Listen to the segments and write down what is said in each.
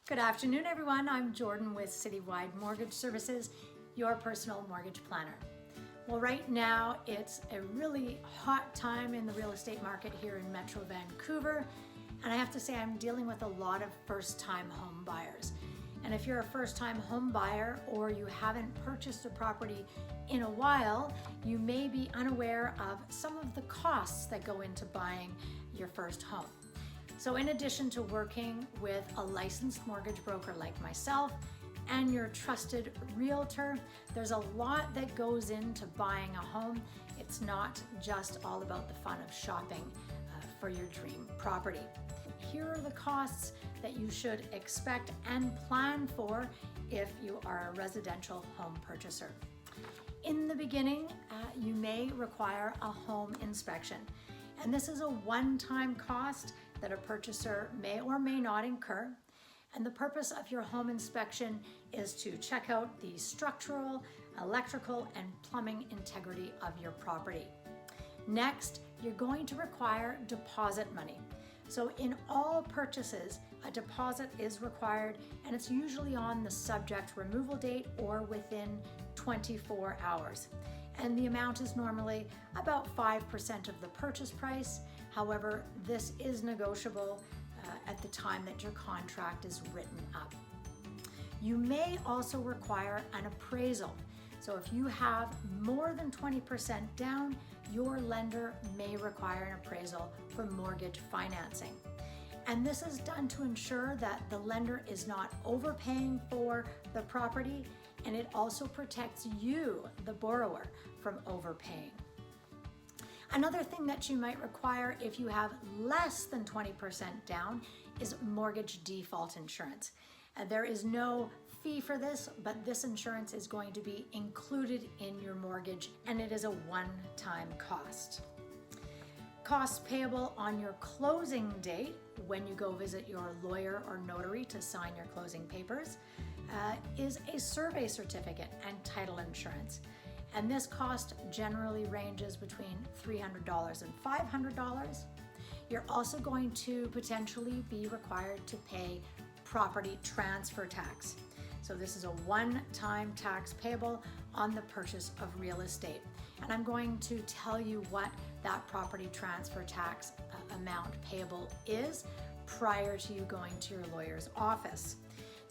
Good afternoon, everyone. I'm Jordan with Citywide Mortgage Services, your personal mortgage planner. Well, right now it's a really hot time in the real estate market here in Metro Vancouver, and I have to say I'm dealing with a lot of first-time home buyers. And if you're a first-time home buyer or you haven't purchased a property in a while, you may be unaware of some of the costs that go into buying your first home. So in addition to working with a licensed mortgage broker like myself and your trusted realtor, there's a lot that goes into buying a home. It's not just all about the fun of shopping for your dream property. Here are the costs that you should expect and plan for if you are a residential home purchaser. In the beginning, you may require a home inspection, and this is a one-time cost that a purchaser may or may not incur. And the purpose of your home inspection is to check out the structural, electrical, and plumbing integrity of your property. Next, you're going to require deposit money. So in all purchases, a deposit is required, and it's usually on the subject removal date or within 24 hours. And the amount is normally about 5% of the purchase price. However, this is negotiable at the time that your contract is written up. You may also require an appraisal. So if you have more than 20% down, your lender may require an appraisal for mortgage financing. And this is done to ensure that the lender is not overpaying for the property, and it also protects you, the borrower, from overpaying. Another thing that you might require if you have less than 20% down is mortgage default insurance. There is no fee for this, but this insurance is going to be included in your mortgage, and it is a one-time cost. Costs payable on your closing date when you go visit your lawyer or notary to sign your closing papers is a survey certificate and title insurance. And this cost generally ranges between $300 and $500. You're also going to potentially be required to pay property transfer tax. So this is a one-time tax payable on the purchase of real estate. And I'm going to tell you what that property transfer tax amount payable is prior to you going to your lawyer's office.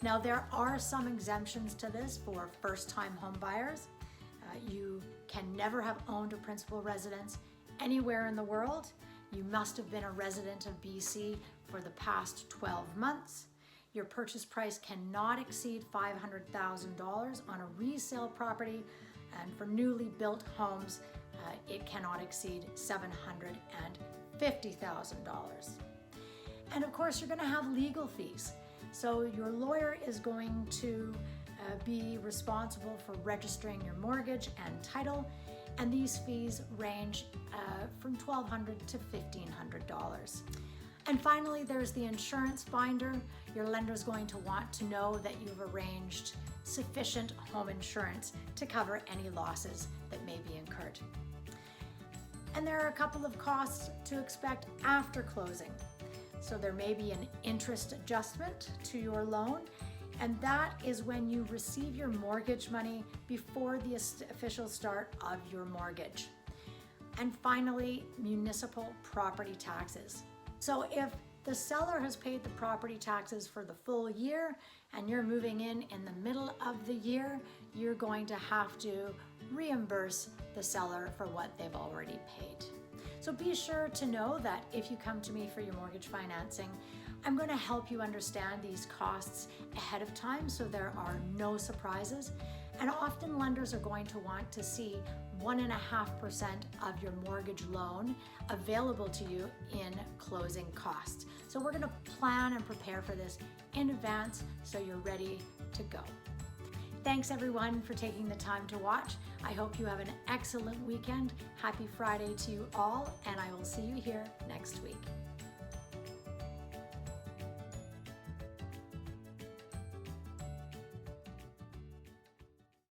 Now, there are some exemptions to this for first-time home buyers. You can never have owned a principal residence anywhere in the world. You must have been a resident of BC for the past 12 months. Your purchase price cannot exceed $500,000 on a resale property, and for newly built homes, it cannot exceed $750,000. And of course, you're going to have legal fees. So your lawyer is going to be responsible for registering your mortgage and title, and these fees range from $1,200 to $1,500. And finally, there's the insurance binder. Your lender is going to want to know that you've arranged sufficient home insurance to cover any losses that may be incurred. And there are a couple of costs to expect after closing. So there may be an interest adjustment to your loan, and that is when you receive your mortgage money before the official start of your mortgage. And finally, municipal property taxes. So if the seller has paid the property taxes for the full year and you're moving in the middle of the year, you're going to have to reimburse the seller for what they've already paid. So be sure to know that if you come to me for your mortgage financing, I'm going to help you understand these costs ahead of time so there are no surprises. And often lenders are going to want to see 1.5% of your mortgage loan available to you in closing costs. So we're going to plan and prepare for this in advance so you're ready to go. Thanks everyone for taking the time to watch. I hope you have an excellent weekend. Happy Friday to you all, and I will see you here next week.